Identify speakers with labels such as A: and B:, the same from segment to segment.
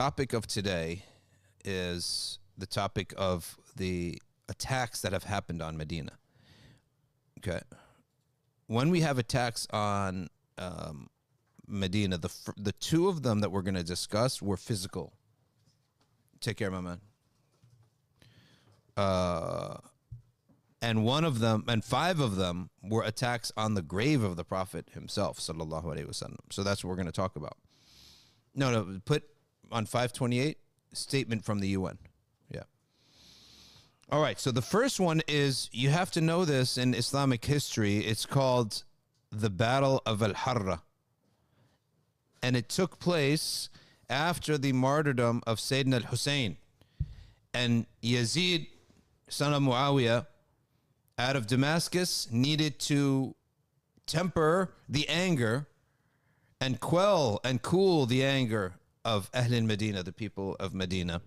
A: Topic of today is the topic of the attacks that have happened on Medina. Okay. When we have attacks on Medina, the two of them that we're going to discuss were physical. Take care, my man. And one of them, and five of them, were attacks on the grave of the Prophet himself, sallallahu alaihi wasallam. So that's what we're going to talk about. No, put on 528, statement from the UN. Yeah. All right, so the first one is, you have to know this in Islamic history. It's called the Battle of Al-Harrah. And it took place after the martyrdom of Sayyidina al-Hussein. And Yazid, son of Muawiyah, out of Damascus, needed to temper the anger and quell and cool the anger of Ahl Medina, the people of Medina,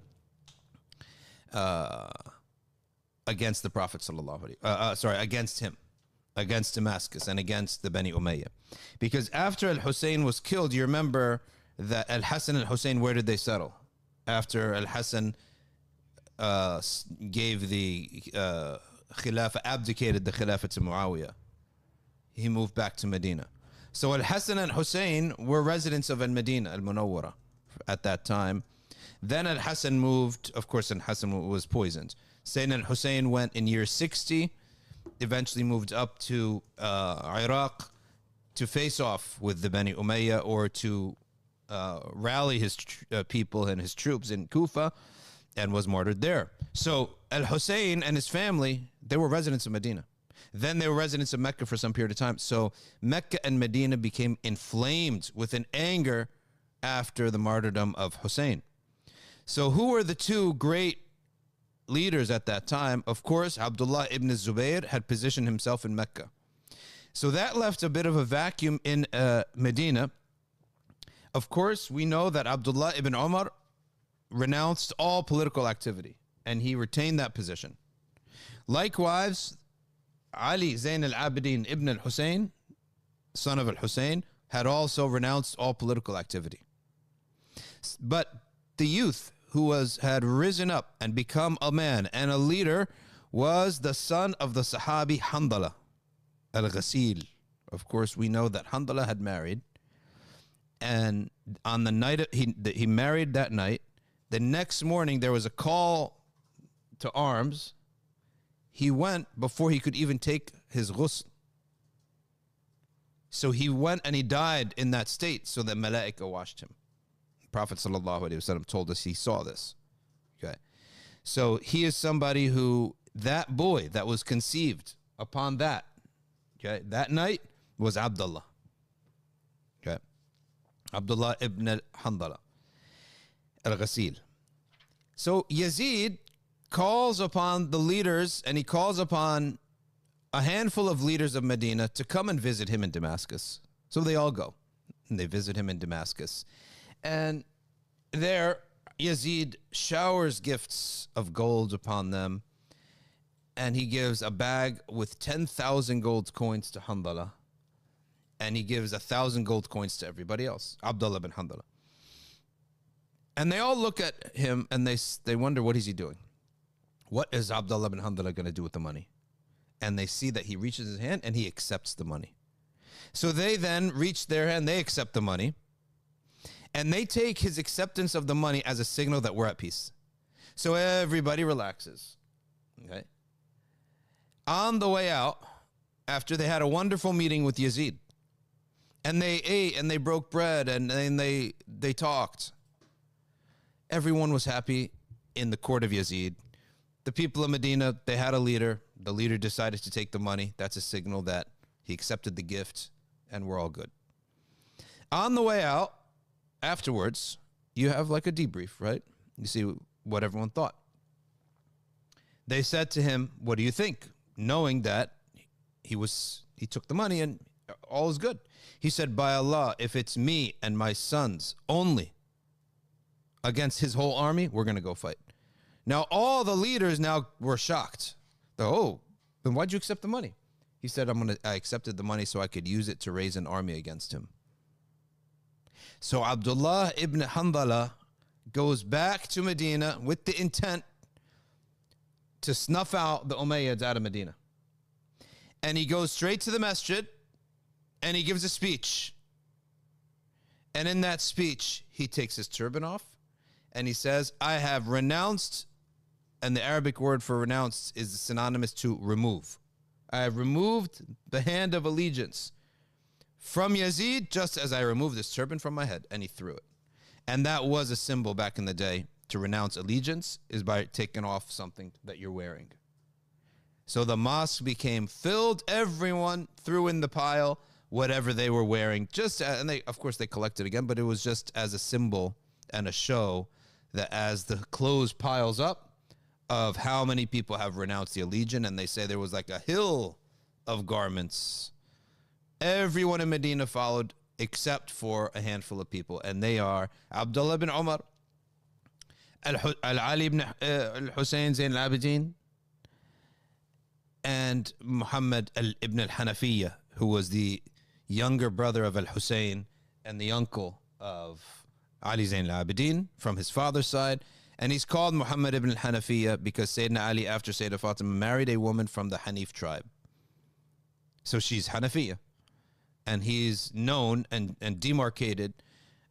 A: against the Prophet sallallahu alaihi against him, against Damascus and against the Bani Umayyad. Because after Al-Hussein was killed, you remember that Al-Hassan and Al-Hussein, where did they settle? After Al-Hassan gave the Khilafah, abdicated the Khilafah to Muawiyah, he moved back to Medina. So Al-Hassan and Hussein were residents of Al-Medina, Al-Munawwara at that time. Then Al-Hassan moved, of course Al-Hassan was poisoned. Sayyidina Al-Hussein went in year 60, eventually moved up to Iraq to face off with the Bani Umayyah, or to rally his people and his troops in Kufa, and was martyred there. So Al-Hussein and his family, they were residents of Medina. Then they were residents of Mecca for some period of time. So Mecca and Medina became inflamed with an anger after the martyrdom of Hussein. So who were the two great leaders at that time? Of course, Abdullah ibn Zubayr had positioned himself in Mecca. So that left a bit of a vacuum in Medina. Of course, we know that Abdullah ibn Umar renounced all political activity, and he retained that position. Likewise, Ali Zayn al-Abidin ibn al-Hussein, son of al-Hussein, had also renounced all political activity. But the youth who had risen up and become a man and a leader was the son of the Sahabi Handala al-Ghasil. Of course, we know that Handala had married, and on the night he married that night, the next morning there was a call to arms. He went before he could even take his ghusl. So he went and he died in that state, so that Malaika washed him. Prophet sallallahu alaihi wasallam told us he saw this. Okay. So he is somebody who, that boy that was conceived upon that, okay, that night was Abdullah. Okay. Abdullah ibn al-Handala al-Ghasil. So Yazid calls upon the leaders, and he calls upon a handful of leaders of Medina to come and visit him in Damascus. So they all go, and they visit him in Damascus. And there, Yazid showers gifts of gold upon them, and he gives a bag with 10,000 gold coins to Handala, and he gives 1,000 gold coins to everybody else, Abdullah bin Handala. And they all look at him, and they wonder, what is he doing? What is Abdullah bin Handala going to do with the money? And they see that he reaches his hand and he accepts the money. So they then reach their hand, they accept the money, and they take his acceptance of the money as a signal that we're at peace. So everybody relaxes. Okay. On the way out, after they had a wonderful meeting with Yazid, and they ate and they broke bread and they talked, everyone was happy in the court of Yazid. The people of Medina, they had a leader. The leader decided to take the money. That's a signal that he accepted the gift, and we're all good. On the way out, afterwards, you have like a debrief, right? You see what everyone thought. They said to him, what do you think? Knowing that he took the money and all is good. He said, by Allah, if it's me and my sons only against his whole army, we're going to go fight. Now, all the leaders now were shocked. Oh, then why'd you accept the money? He said, I accepted the money so I could use it to raise an army against him. So Abdullah ibn Handala goes back to Medina with the intent to snuff out the Umayyads out of Medina. And he goes straight to the masjid and he gives a speech. And in that speech, he takes his turban off and he says, I have renounced, and the Arabic word for renounced is synonymous to remove. I have removed the hand of allegiance from Yazid just as I removed this turban from my head. And he threw it. And that was a symbol back in the day. To renounce allegiance is by taking off something that you're wearing. So the mosque became filled. Everyone threw in the pile whatever they were wearing. And they, of course, they collected again, but it was just as a symbol and a show that as the clothes piles up of how many people have renounced the allegiance, and they say there was like a hill of garments. Everyone in Medina followed except for a handful of people, and they are Abdullah ibn Umar, Ali ibn al-Hussein Zain al-Abidin, and Muhammad ibn al-Hanafiya, who was the younger brother of al-Hussein and the uncle of Ali Zain al-Abidin from his father's side. And he's called Muhammad ibn al-Hanafiya because Sayyidina Ali, after Sayyidina Fatima, married a woman from the Hanif tribe. So she's Hanafiya. And he's known and demarcated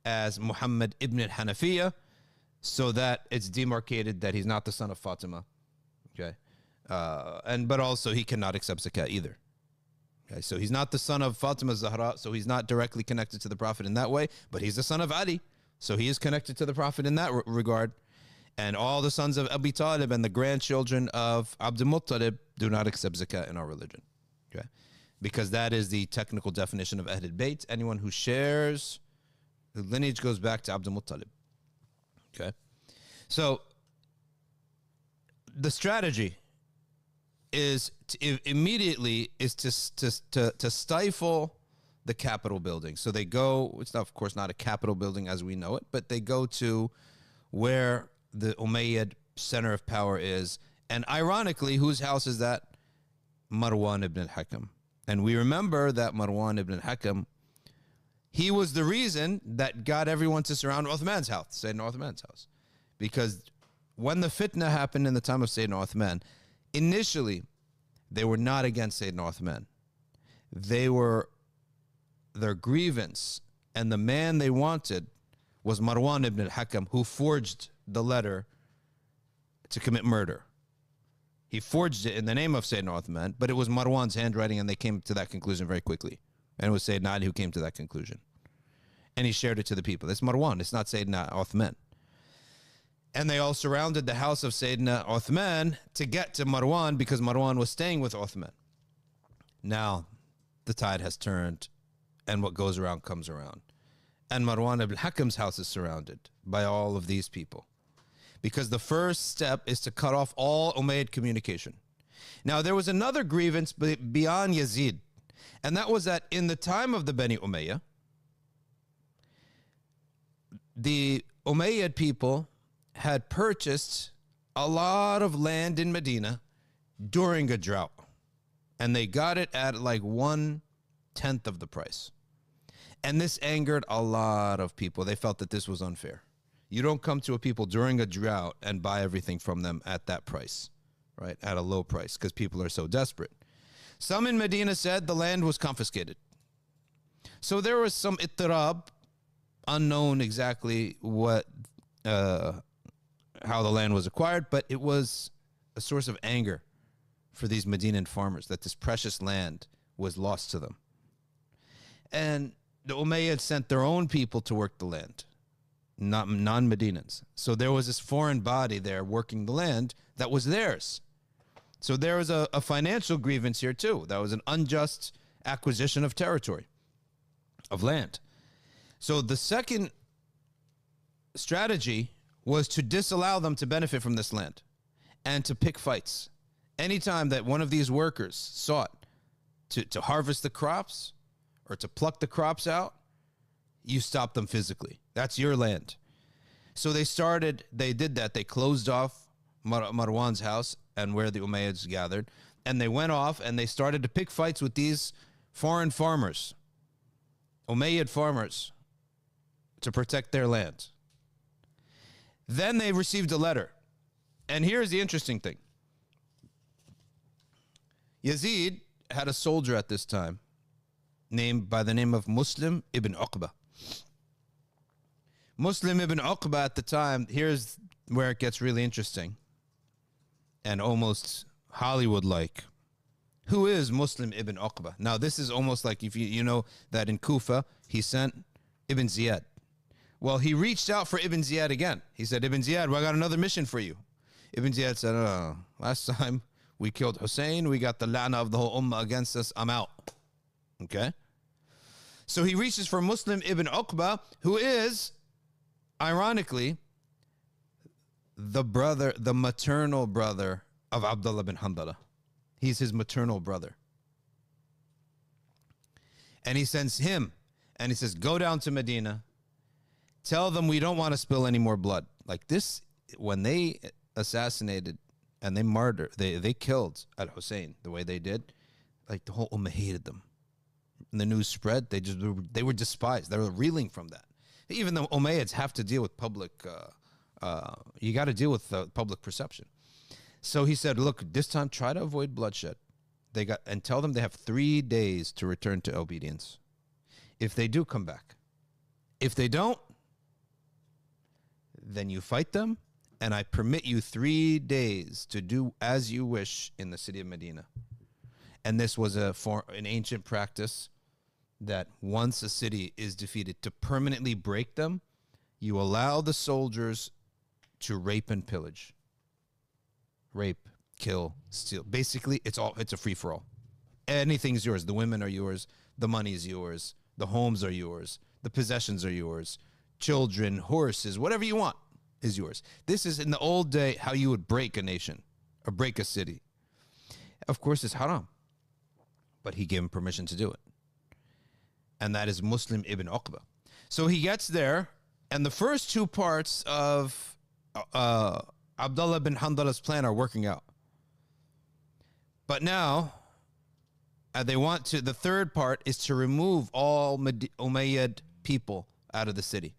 A: as Muhammad ibn al-Hanafiya, so that it's demarcated that he's not the son of Fatima. Okay. But also he cannot accept zakat either. Okay. So he's not the son of Fatima Zahra, so he's not directly connected to the Prophet in that way, but he's the son of Ali. So he is connected to the Prophet in that regard. And all the sons of Abi Talib and the grandchildren of Abdul Muttalib do not accept zakat in our religion. Okay. Because that is the technical definition of Ahlul Bayt. Anyone who shares, the lineage goes back to Abdul Muttalib. Okay. So the strategy is immediately to stifle the Capitol building. So they go, it's not, of course not a Capitol building as we know it, but they go to where the Umayyad center of power is. And ironically, whose house is that? Marwan ibn al-Hakam. And we remember that Marwan ibn al-Hakam, he was the reason that got everyone to surround Uthman's house, Sayyidina Uthman's house. Because when the fitna happened in the time of Sayyidina Uthman, initially, they were not against Sayyidina Uthman. Their grievance and the man they wanted was Marwan ibn al-Hakam, who forged the letter to commit murder. He forged it in the name of Sayyidina Uthman, but it was Marwan's handwriting, and they came to that conclusion very quickly. And it was Sayyidina Ali who came to that conclusion. And he shared it to the people. It's Marwan. It's not Sayyidina Uthman. And they all surrounded the house of Sayyidina Uthman to get to Marwan because Marwan was staying with Uthman. Now, the tide has turned, and what goes around comes around. And Marwan ibn Hakam's house is surrounded by all of these people. Because the first step is to cut off all Umayyad communication. Now, there was another grievance beyond Yazid, and that was that in the time of the Bani Umayyah, the Umayyad people had purchased a lot of land in Medina during a drought, and they got it at like 1/10 of the price. And this angered a lot of people. They felt that this was unfair. You don't come to a people during a drought and buy everything from them at that price, right? At a low price, because people are so desperate. Some in Medina said the land was confiscated. So there was some ittirab, unknown exactly what, how the land was acquired, but it was a source of anger for these Medinan farmers that this precious land was lost to them. And the Umayyad sent their own people to work the land, not non-Medinans. So there was this foreign body there working the land that was theirs. So there was a financial grievance here too. That was an unjust acquisition of territory, of land. So the second strategy was to disallow them to benefit from this land and to pick fights. Anytime that one of these workers sought to harvest the crops or to pluck the crops out, you stop them physically. That's your land. So they did that. They closed off Marwan's house and where the Umayyads gathered, and they went off and they started to pick fights with these foreign farmers, Umayyad farmers, to protect their land. Then they received a letter. And here's the interesting thing. Yazid had a soldier at this time named by the name of Muslim ibn Uqba. Muslim ibn Uqba at the time, here's where it gets really interesting and almost Hollywood-like. Who is Muslim ibn Uqba? Now, this is almost like if you know that in Kufa, he sent Ibn Ziyad. Well, he reached out for Ibn Ziyad again. He said, Ibn Ziyad, well, I got another mission for you. Ibn Ziyad said, last time we killed Hussein, we got the la'na of the whole ummah against us, I'm out. Okay? So he reaches for Muslim ibn Uqba, who is, ironically, the maternal brother of Abdullah bin Handala. He's his maternal brother. And he sends him, and he says, go down to Medina, tell them we don't want to spill any more blood. Like this, when they assassinated and they murdered, they killed al-Hussein the way they did, like the whole ummah hated them. And the news spread, they were despised. They were reeling from that. Even the Umayyads have to deal with public, you got to deal with public perception. So he said, look, this time try to avoid bloodshed. And tell them they have 3 days to return to obedience. If they do, come back. If they don't, then you fight them, and I permit you 3 days to do as you wish in the city of Medina. And this was an ancient practice that once a city is defeated, to permanently break them, you allow the soldiers to rape and pillage. Rape, kill, steal. Basically, it's a free-for-all. Anything's yours. The women are yours. The money is yours. The homes are yours. The possessions are yours. Children, horses, whatever you want is yours. This is in the old day how you would break a nation or break a city. Of course, it's haram. But he gave him permission to do it. And that is Muslim ibn Uqba. So he gets there, and the first two parts of Abdullah bin Handala's plan are working out. But now, the third part is to remove all Umayyad people out of the city.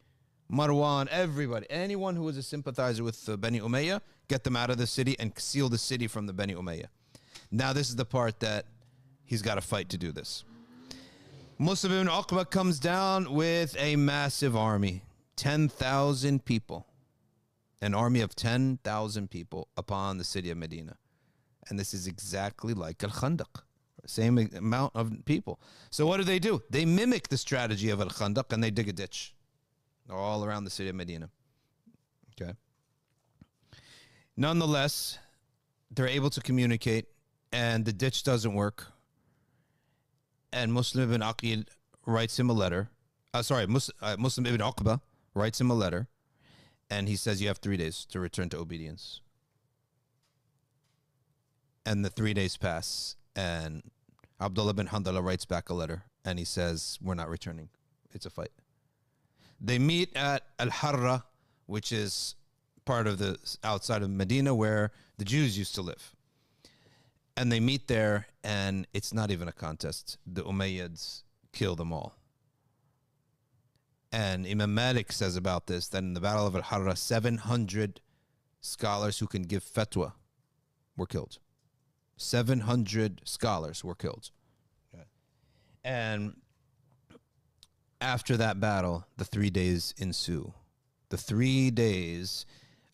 A: Marwan, everybody, anyone who was a sympathizer with Bani Umayyah, get them out of the city and seal the city from the Bani Umayyah. Now this is the part that he's got to fight to do this. Muslim ibn Uqba comes down with a massive army, 10,000 people. An army of 10,000 people upon the city of Medina. And this is exactly like Al-Khandaq. Same amount of people. So what do? They mimic the strategy of Al-Khandaq and they dig a ditch all around the city of Medina. Okay. Nonetheless, they're able to communicate and the ditch doesn't work. And Muslim ibn Aqil writes him a letter. Muslim ibn Uqba writes him a letter. And he says, you have 3 days to return to obedience. And the 3 days pass. And Abdullah bin Handala writes back a letter. And he says, we're not returning. It's a fight. They meet at Al-Harrah, which is part of the outside of Medina where the Jews used to live. And they meet there, and it's not even a contest. The Umayyads kill them all. And Imam Malik says about this that in the Battle of Al-Harrah, 700 scholars who can give fatwa were killed. 700 scholars were killed. Okay. And after that battle, the 3 days ensue. The 3 days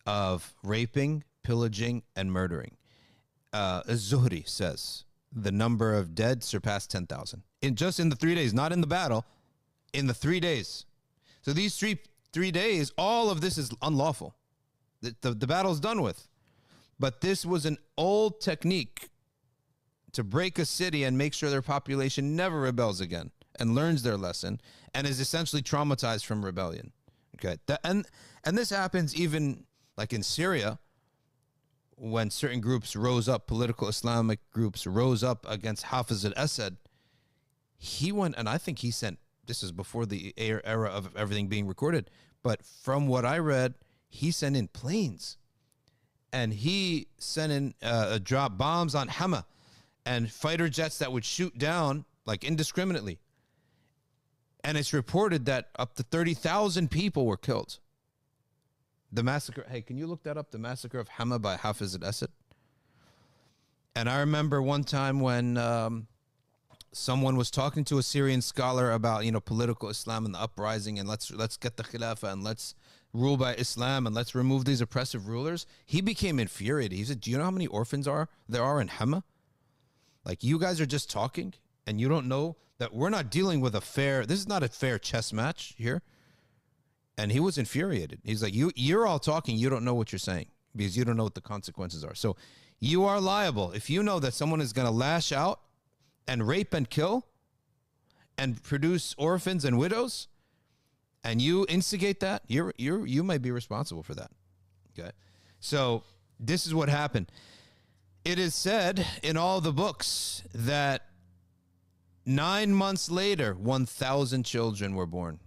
A: of raping, pillaging, and murdering. Az-Zuhri says the number of dead surpassed 10,000. Just in the 3 days, not in the battle, in the 3 days. So these three days, all of this is unlawful. The battle's done with. But this was an old technique to break a city and make sure their population never rebels again and learns their lesson and is essentially traumatized from rebellion. Okay, and this happens even like in Syria when certain groups rose up, political Islamic groups rose up against Hafiz al-Assad. He went, and I think he sent, this is before the era of everything being recorded, but from what I read, he sent in planes. And he sent in drop bombs on Hama and fighter jets that would shoot down like indiscriminately. And it's reported that up to 30,000 people were killed. The massacre. Hey, can you look that up? The massacre of Hama by Hafiz al-Assad. And I remember one time when someone was talking to a Syrian scholar about, political Islam and the uprising, and let's get the Khilafah and let's rule by Islam and let's remove these oppressive rulers. He became infuriated. He said, "Do you know how many orphans there are in Hama? Like, you guys are just talking and you don't know that we're not dealing with this is not a fair chess match here." And he was infuriated. He's like, you're all talking, you don't know what you're saying because you don't know what the consequences are. So you are liable. If you know that someone is going to lash out and rape and kill and produce orphans and widows, and you instigate that, you might be responsible for that. Okay. So this is what happened. It is said in all the books that 9 months later, 1,000 children were born.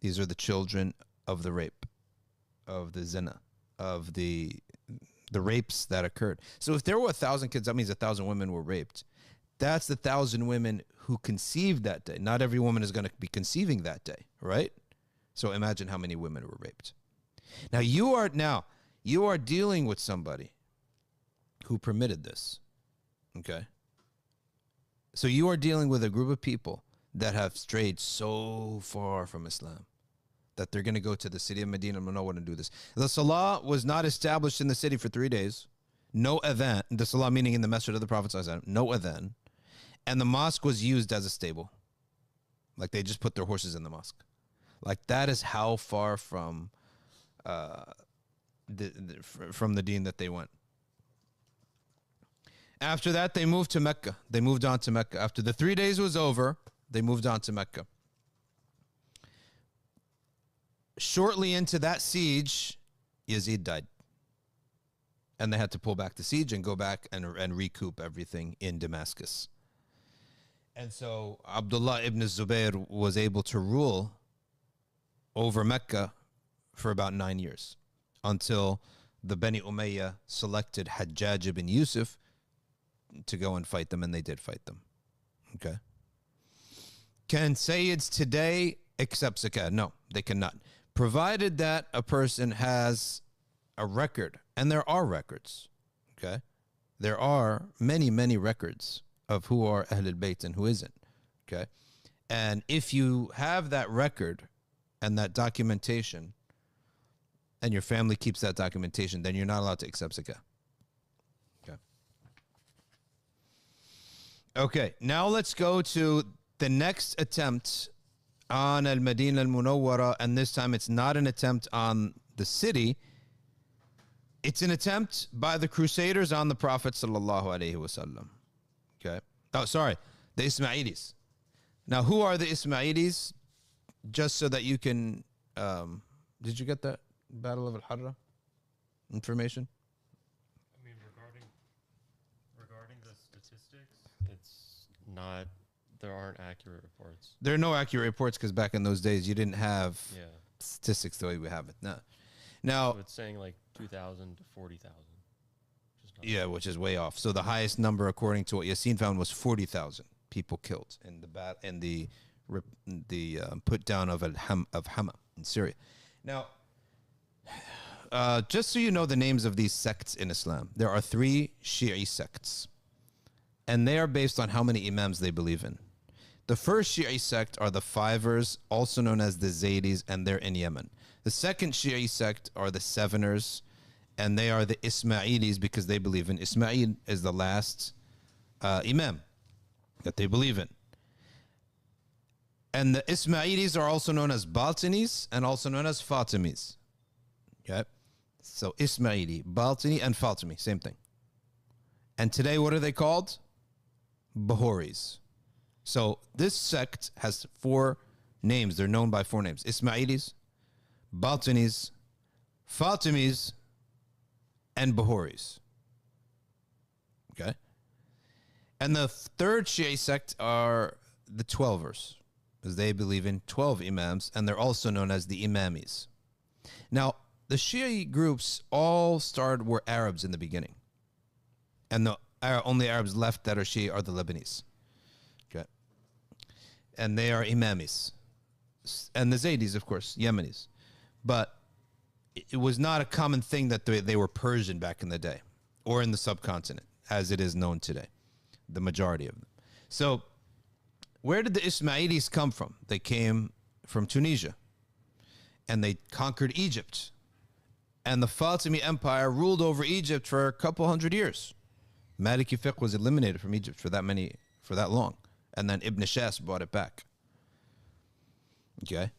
A: These are the children of the rape, of the zina, of the rapes that occurred. So if there were 1,000 kids, that means 1,000 women were raped. That's the 1,000 women who conceived that day. Not every woman is going to be conceiving that day, right? So imagine how many women were raped. Now you are dealing with somebody who permitted this. Okay? So you are dealing with a group of people that have strayed so far from Islam that they're going to go to the city of Medina and want to do this. The Salah was not established in the city for 3 days. No adhan. The Salah meaning in the Masjid of the Prophet, no adhan. And the mosque was used as a stable. Like, they just put their horses in the mosque. Like, that is how far from the deen that they went. After that, they moved to Mecca. They moved on to Mecca. After the 3 days was over, they moved on to Mecca. Shortly into that siege, Yazid died. And they had to pull back the siege and go back and recoup everything in Damascus. And so Abdullah ibn Zubayr was able to rule over Mecca for about 9 years until the Bani Umayyad selected Hajjaj ibn Yusuf to go and fight them, and they did fight them. Okay. Can Sayyids today accept zakat? No, they cannot. Provided that a person has a record, and there are records, okay? There are many, many records of who are Ahlul Bayt and who isn't, okay? And if you have that record and that documentation, and your family keeps that documentation, then you're not allowed to accept zakat. Okay. Okay, now let's go to the next attempt on Al-Madinah Al-Munawwara, and this time it's not an attempt on the city. It's an attempt by the Crusaders on the Prophet sallallahu alaihi wasallam. Okay. Oh, sorry, the Ismailis. Now, who are the Ismailis? Just so that you can, did you get that Battle of Al-Harrah information?
B: I mean, regarding the statistics, it's not. There aren't accurate reports.
A: There are no accurate reports because back in those days you didn't have statistics the way we have it now. Now
B: so it's saying like 2,000 to 40,000.
A: Yeah, which is way off. So the highest number, according to what Yasin found, was 40,000 people killed in the put down of Hama in Syria. Now, just so you know the names of these sects in Islam, there are 3 Shi'i sects, and they are based on how many imams they believe in. The first Shi'i sect are the Fivers, also known as the Zaydis, and they're in Yemen. The second Shi'i sect are the Seveners, and they are the Ismailis because they believe in Ismail is the last imam that they believe in. And the Ismailis are also known as Baltinis and also known as Fatimis. Okay? So Ismaili, Baltini, and Fatimi, same thing. And today, what are they called? Bahoris. So this sect has 4 names. They're known by 4 names. Ismailis, Baltinis, Fatimis, and Bahoris. Okay? And the third Shia sect are the 12ers, because they believe in 12 imams, and they're also known as the Imamis. Now, the Shia groups all were Arabs in the beginning. And the only Arabs left that are Shia are the Lebanese. Okay? And they are Imamis. And the Zaydis, of course, Yemenis. but it was not a common thing that they were Persian back in the day or in the subcontinent as it is known today, the majority of them. So where did the Ismailis come from? They came from Tunisia, and they conquered Egypt. And the Fatimid Empire ruled over Egypt for a couple hundred years. Maliki fiqh was eliminated from Egypt for that long. And then Ibn Shas brought it back. Okay.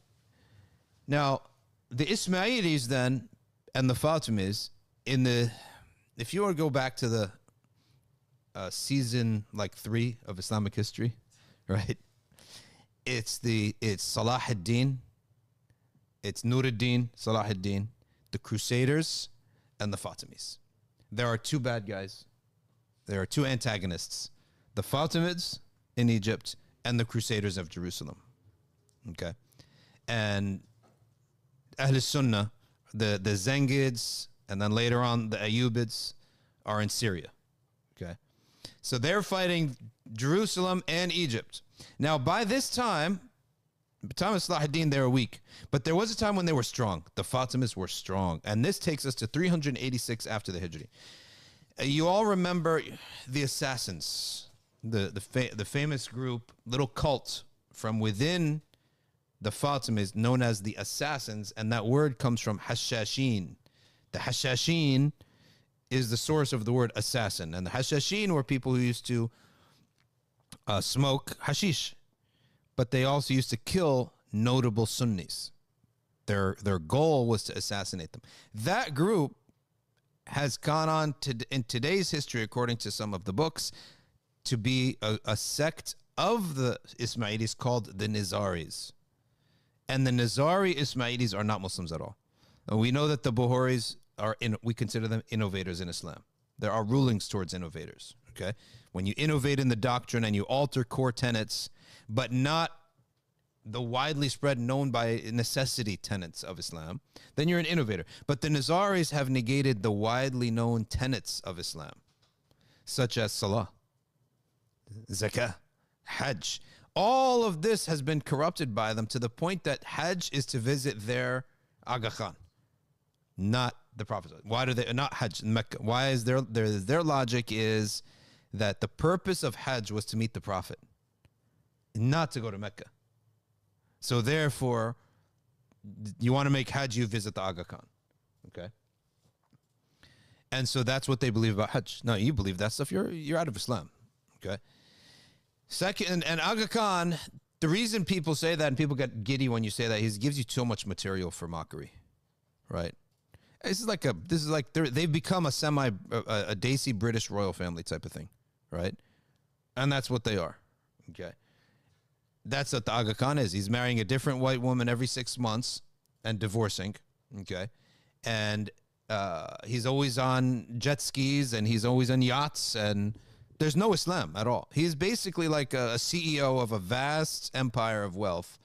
A: Now, the Ismailis then and the Fatimids if you were to go back to the season 3 of Islamic history, right? It's Salah ad-Din, it's Nur ad-Din, Salah ad-Din, the Crusaders, and the Fatimids. There are two bad guys. There are two antagonists. The Fatimids in Egypt and the Crusaders of Jerusalem. Okay? And Ahl Sunnah, the Zengids, and then later on the Ayyubids are in Syria. Okay? So they're fighting Jerusalem and Egypt. Now, by this time, the time of Salah ad-Din, they were weak. But there was a time when they were strong. The Fatimids were strong. And this takes us to 386 after the Hijri. You all remember the assassins, the famous group, little cult from within the Fatimids known as the assassins. And that word comes from Hashashin. The Hashashin is the source of the word assassin. And the Hashashin were people who used to smoke hashish. But they also used to kill notable Sunnis. Their goal was to assassinate them. That group has gone on in today's history, according to some of the books, to be a sect of the Ismailis called the Nizaris. And the Nizari Ismailis are not Muslims at all. And we know that the Buharis we consider them innovators in Islam. There are rulings towards innovators. Okay, when you innovate in the doctrine and you alter core tenets, but not the widely spread, known by necessity tenets of Islam, then you're an innovator. But the Nizaris have negated the widely known tenets of Islam, such as Salah, Zakah, Hajj. All of this has been corrupted by them to the point that Hajj is to visit their Aga Khan, not the Prophet. Why do they not Hajj in Mecca? Why is their logic is that the purpose of Hajj was to meet the Prophet, not to go to Mecca. So therefore, you want to make Hajj, you visit the Aga Khan. Okay? And so that's what they believe about Hajj. No, you believe that stuff, you're out of Islam. Okay? Second, and Aga Khan, the reason people say that and people get giddy when you say that, he gives you so much material for mockery. Right? This is like they've become a Desi British royal family type of thing. Right? And that's what they are. Okay? That's what the Aga Khan is. He's marrying a different white woman every 6 months and divorcing. Okay. And he's always on jet skis and he's always on yachts, and there's no Islam at all. He's basically like a CEO of a vast empire of wealth.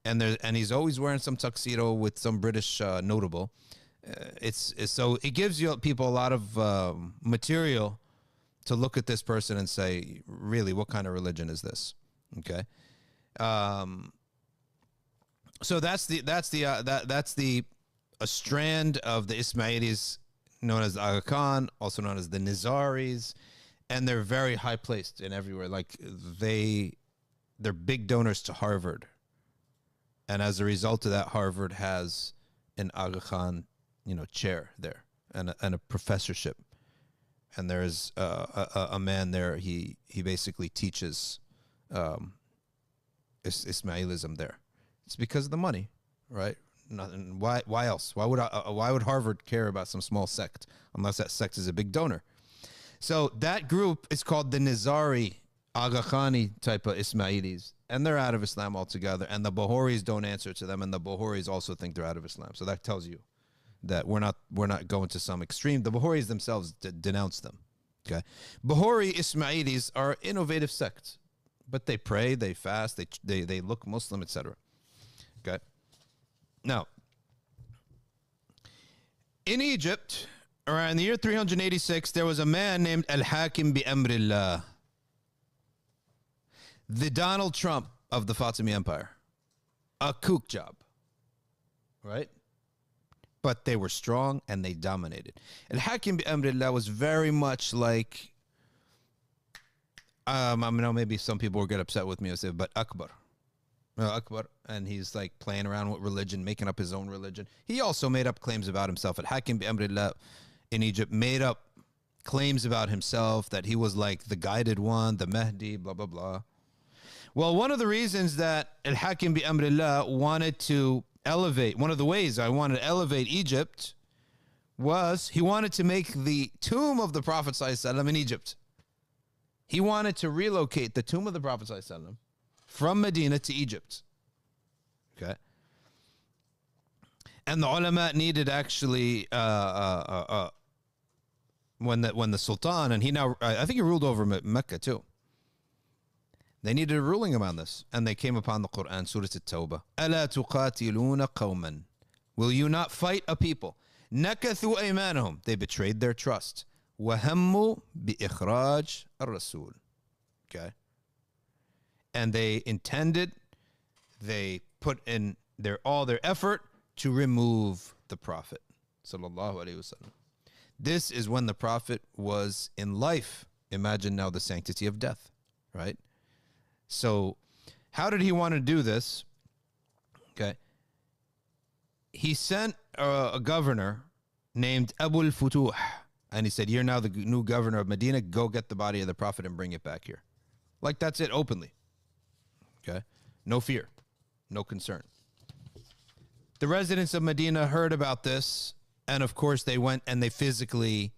A: And he's always wearing some tuxedo with some British notable. So it gives you people a lot of material to look at this person and say, really, what kind of religion is this? Okay. So that's a strand of the Ismailis known as the Aga Khan, also known as the Nizaris, and they're very high placed and everywhere. Like they're big donors to Harvard, and as a result of that, Harvard has an Aga Khan, chair there and a professorship, and there's a man there. He basically teaches Ismailism there. It's because of the money, right? Nothing. Why else? Why would Harvard care about some small sect unless that sect is a big donor? So that group is called the Nizari Aga Khani type of Ismailis, and they're out of Islam altogether. And the Buharis don't answer to them, and the Buharis also think they're out of Islam. So that tells you that we're not going to some extreme. The Buharis themselves denounce them. Okay, Buhari Ismailis are innovative sects. But they pray, they fast, they look Muslim, etc. Okay. Now, in Egypt, around the year 386, there was a man named Al-Hakim bi Amrillah, the Donald Trump of the Fatimid Empire, a kook job, right? but they were strong and they dominated. Al-Hakim bi Amrillah was very much like, I know maybe some people will get upset with me and say, but Akbar. Akbar, and he's like playing around with religion, making up his own religion. He also made up claims about himself. Al-Hakim bi Amrillah in Egypt made up claims about himself that he was like the guided one, the Mahdi, blah, blah, blah. Well, one of the reasons that Al-Hakim bi Amrillah wanted to elevate, one of the ways I wanted to elevate Egypt was he wanted to make the tomb of the Prophet ﷺ in Egypt. He wanted to relocate the tomb of the Prophet ﷺ from Medina to Egypt. Okay. And the ulama needed actually when the Sultan, and he now, I think he ruled over Mecca too. They needed a ruling around this, and they came upon the Quran, Surah At-Tawbah. أَلَا تُقَاتِلُونَ قَوْمًا. Will you not fight a people? نَكَثُوا أَيْمَانَهُم. They betrayed their trust. وَهَمُّوا بِإِخْرَاجِ الرَّسُولِ. Okay. And they intended, they put in all their effort to remove the Prophet. Sallallahu Alaihi Wasallam. This is when the Prophet was in life. Imagine now the sanctity of death, right? So how did he want to do this? Okay. He sent a governor named Abu al-Futuh, and he said, you're now the new governor of Medina. Go get the body of the Prophet and bring it back here. Like that's it, openly. Okay. No fear, no concern. The residents of Medina heard about this, and of course they went and they physically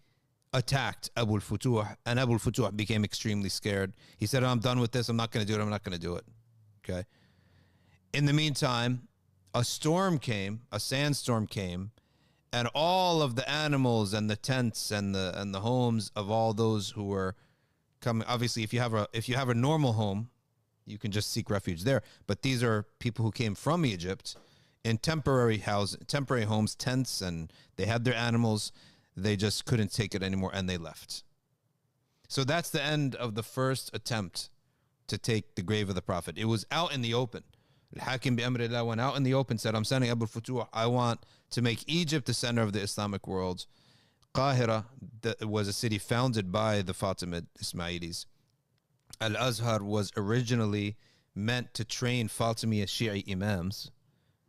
A: attacked Abu al-Futuh, and Abu al-Futuh became extremely scared. He said, I'm done with this. I'm not going to do it. I'm not going to do it. Okay. In the meantime, a storm came, a sandstorm came, and all of the animals and the tents and the homes of all those who were coming. Obviously, if you have a normal home, you can just seek refuge there. But these are people who came from Egypt in temporary homes, tents, and they had their animals. They just couldn't take it anymore, and they left. So that's the end of the first attempt to take the grave of the Prophet. It was out in the open. Al-Hakim bi Amrillah went out in the open, said, I'm sending Abu al-Futuh. I want to make Egypt the center of the Islamic world. Qahira was a city founded by the Fatimid Ismailis. Al-Azhar was originally meant to train Fatimiyya Shi'i imams,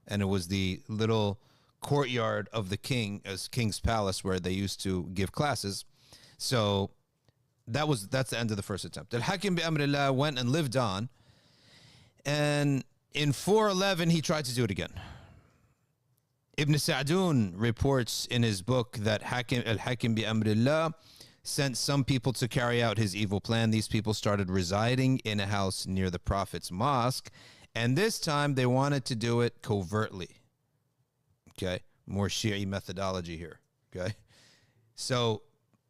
A: and it was the little courtyard of the king, as king's palace, where they used to give classes. So that's the end of the first attempt. Al-Hakim bi Amrillah went and lived on, and in 411 he tried to do it again. Ibn Sa'dun reports in his book that Al-Hakim bi Amrillah sent some people to carry out his evil plan. These people started residing in a house near the Prophet's mosque, and this time they wanted to do it covertly. Okay, more Shi'i methodology here. Okay, so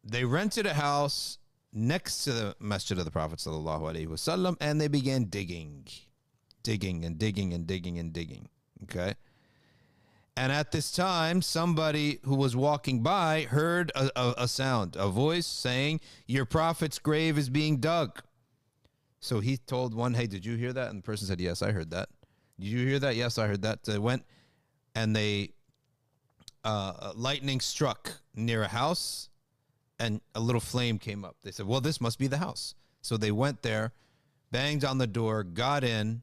A: they rented a house next to the Masjid of the Prophet Sallallahu Alaihi Wasallam, and they began digging. Okay, and at this time, somebody who was walking by heard a sound, a voice saying, "Your Prophet's grave is being dug." So he told one, "Hey, did you hear that?" And the person said, "Yes, I heard that." "Did you hear that?" "Yes, I heard that." They went and lightning struck near a house, and a little flame came up. They said, well, this must be the house. So they went there, banged on the door, got in,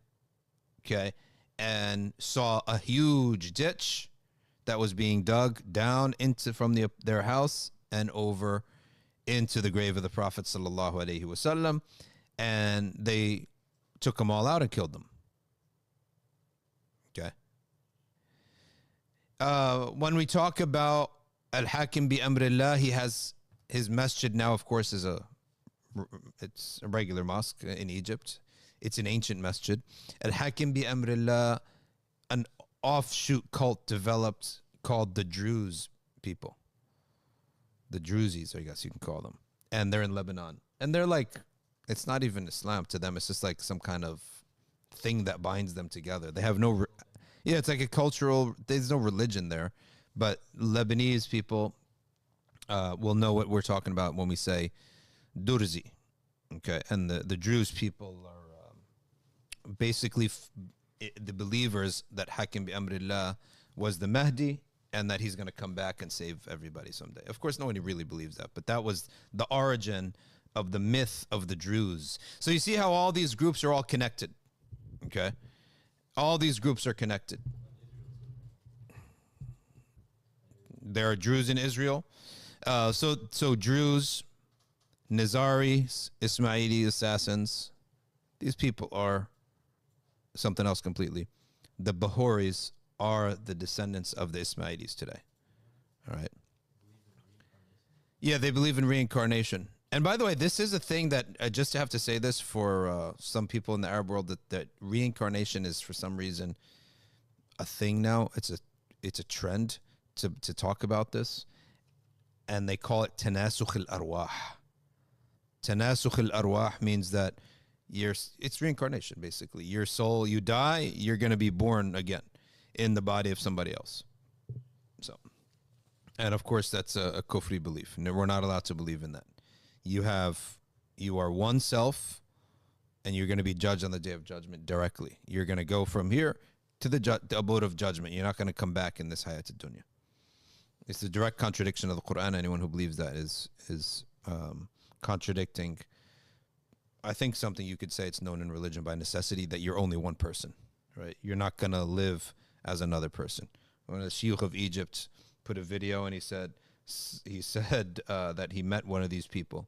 A: okay, and saw a huge ditch that was being dug down from their house and over into the grave of the Prophet Sallallahu Alaihi Wasallam, and they took them all out and killed them. Okay. When we talk about Al-Hakim bi Amrillah, he has his masjid now, of course, it's a regular mosque in Egypt. It's an ancient masjid. Al-Hakim bi Amrillah, an offshoot cult developed called the Druze people. The Druzes, I guess you can call them. And they're in Lebanon. And they're like, it's not even Islam to them. It's just like some kind of thing that binds them together. They have no... Yeah, it's like a cultural, there's no religion there, but Lebanese people will know what we're talking about when we say Durzi. Okay, and the Druze people are basically the believers that Hakim bi Amrillah was the Mahdi and that he's going to come back and save everybody someday. Of course, nobody really believes that, but that was the origin of the myth of the Druze. So you see how all these groups are all connected, okay? All these groups are connected. There are Druze in Israel. So Druze, Nizaris, Ismaili assassins, these people are something else completely. The Bahoris are the descendants of the Ismailis today. All right. Yeah, they believe in reincarnation. And by the way, this is a thing that I just have to say this for some people in the Arab world, that reincarnation is for some reason a thing now. It's a trend to talk about this, and they call it tanasukh al-arwah. Tanasukh al-arwah means that it's reincarnation, basically. Your soul, you die, you're going to be born again in the body of somebody else. So, and of course, that's a kufri belief. We're not allowed to believe in that. You are one self, and you're going to be judged on the day of judgment directly. You're going to go from here to the abode of judgment. You're not going to come back in this hayat dunya. It's the direct contradiction of the Quran. Anyone who believes that is contradicting, I think, something you could say it's known in religion by necessity, that you're only one person, right? You're not going to live as another person. One of the Sheikh of Egypt put a video, and he said that he met one of these people,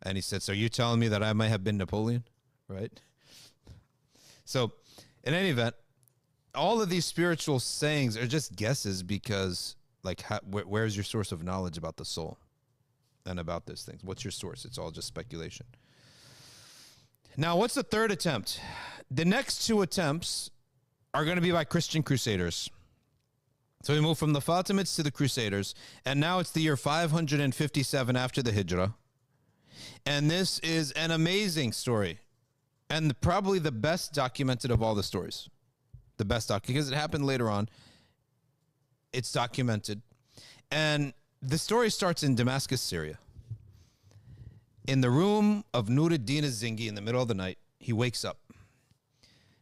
A: and he said, so you're telling me that I might have been Napoleon, right? So in any event, all of these spiritual sayings are just guesses, because like, where's your source of knowledge about the soul and about these things? What's your source? It's all just speculation. Now, what's the third attempt? The next two attempts are going to be by Christian crusaders. So we move from the Fatimids to the Crusaders, and now it's the year 557 after the Hijrah. And this is an amazing story, and probably the best documented of all the stories. The best because it happened later on. It's documented. And the story starts in Damascus, Syria. In the room of Nuruddin az-Zingi in the middle of the night, he wakes up,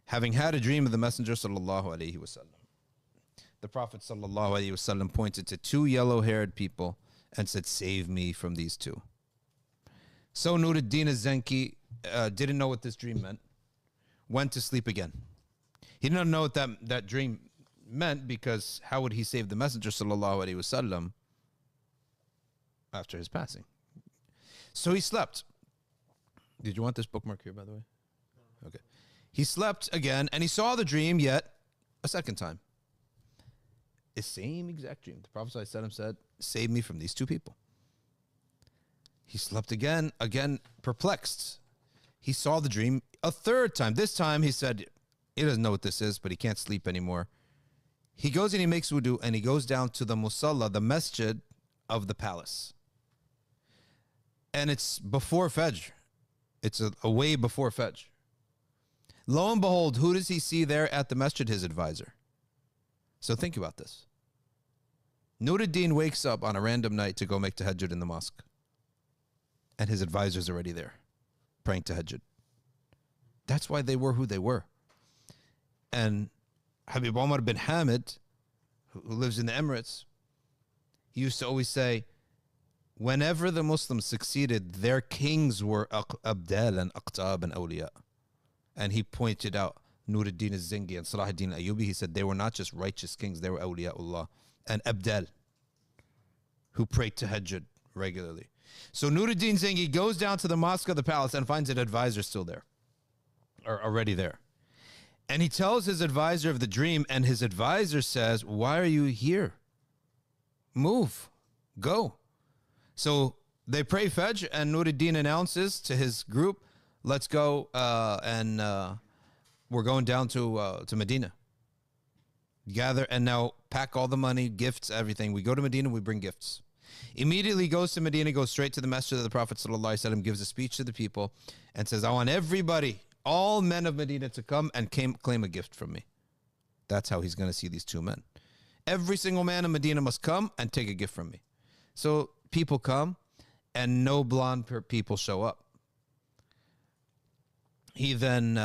A: having had a dream of the Messenger sallallahu alaihi wasallam. The Prophet sallallahu alaihi wasallam pointed to two yellow-haired people and said, "Save me from these two." So Nuruddin az-Zingi didn't know what this dream meant, went to sleep again. He didn't know what that dream meant, because how would he save the Messenger sallallahu alaihi wasallam after his passing? So he slept. Did you want this bookmark here, by the way? Okay. He slept again, and he saw the dream yet a second time. The same exact dream. The Prophet ﷺ said, "Save me from these two people." He slept again perplexed. He saw the dream a third time. This time he said, he doesn't know what this is, but he can't sleep anymore. He goes and he makes wudu, and he goes down to the musalla, the masjid of the palace. And it's before Fajr. It's a way before Fajr. Lo and behold, who does he see there at the masjid? His advisor. So think about this. Nuruddin wakes up on a random night to go make tahajjud in the mosque, and his advisor's already there, praying tahajjud. That's why they were who they were. And Habib Omar bin Hamid, who lives in the Emirates, he used to always say, whenever the Muslims succeeded, their kings were Abdal and Aqtab and Awliya. And he pointed out Nuruddin az-Zingi and Salah ad-Din al-Ayyubi. He said they were not just righteous kings, they were Awliyaullah and Abdal, who prayed tahajjud regularly. So Nuruddin Zingi goes down to the mosque of the palace and finds an advisor still there, or already there. And he tells his advisor of the dream, and his advisor says, "Why are you here? Move, go." So they pray Fajr, and Nuruddin announces to his group, "Let's go, and we're going down to Medina. Gather, and now pack all the money, gifts, everything. We go to Medina, we bring gifts." Immediately goes to Medina, goes straight to the masjid of the Prophet ﷺ, gives a speech to the people, and says, "I want everybody, all men of Medina, to come and claim a gift from me." That's how he's going to see these two men. Every single man in Medina must come and take a gift from me. So people come, and no blonde people show up. He then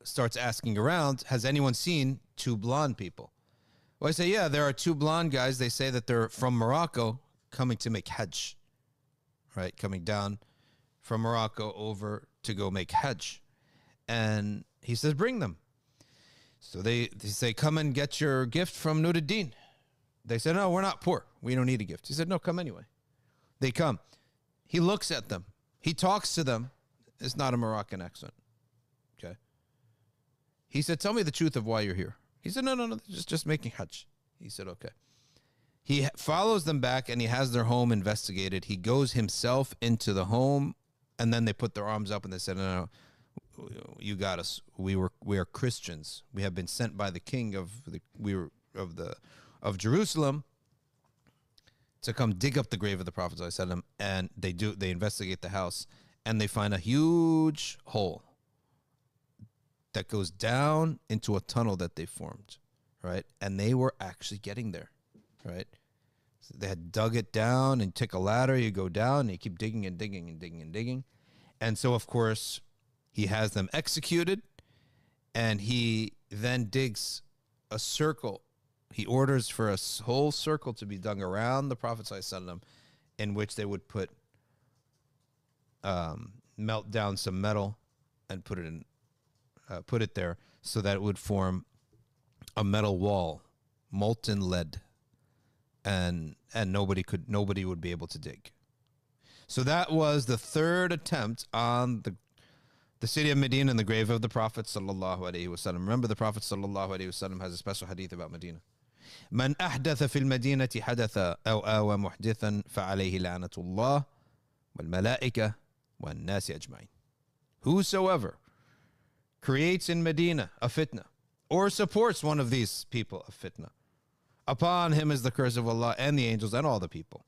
A: starts asking around, has anyone seen two blonde people? Well, I say, yeah, there are two blonde guys. They say that they're from Morocco coming to make Hajj, right? Coming down from Morocco over to go make Hajj. And he says, bring them. So they say, come and get your gift from Nuruddin. They said, no, we're not poor. We don't need a gift. He said, no, come anyway. They come. He looks at them. He talks to them. It's not a Moroccan accent. Okay. He said, tell me the truth of why you're here. He said, no, just making Hajj. He said, okay. He follows them back and he has their home investigated. He goes himself into the home and then they put their arms up and they said, no, you got us. We are Christians. We have been sent by the king of Jerusalem to come dig up the grave of the Prophet ﷺ. And they investigate the house and they find a huge hole that goes down into a tunnel that they formed, right? And they were actually getting there, right? So they had dug it down and take a ladder. You go down and you keep digging and digging and digging and digging. And so, of course, he has them executed and he then digs a circle. He orders for a whole circle to be dug around the Prophet ﷺ, in which they would put, melt down some metal and put it there so that it would form a metal wall, molten lead, and nobody would be able to dig. So that was the third attempt on the city of Medina and the grave of the Prophet sallallahu alaihi wasallam. Remember, the Prophet sallallahu alaihi wasallam has a special hadith about Medina. من أحدث في المدينة حدثا أو آوى محدثا فعليه لعنة الله والملائكة والناس أجمعين. Whosoever creates in Medina a fitna or supports one of these people of fitna, upon him is the curse of Allah and the angels and all the people.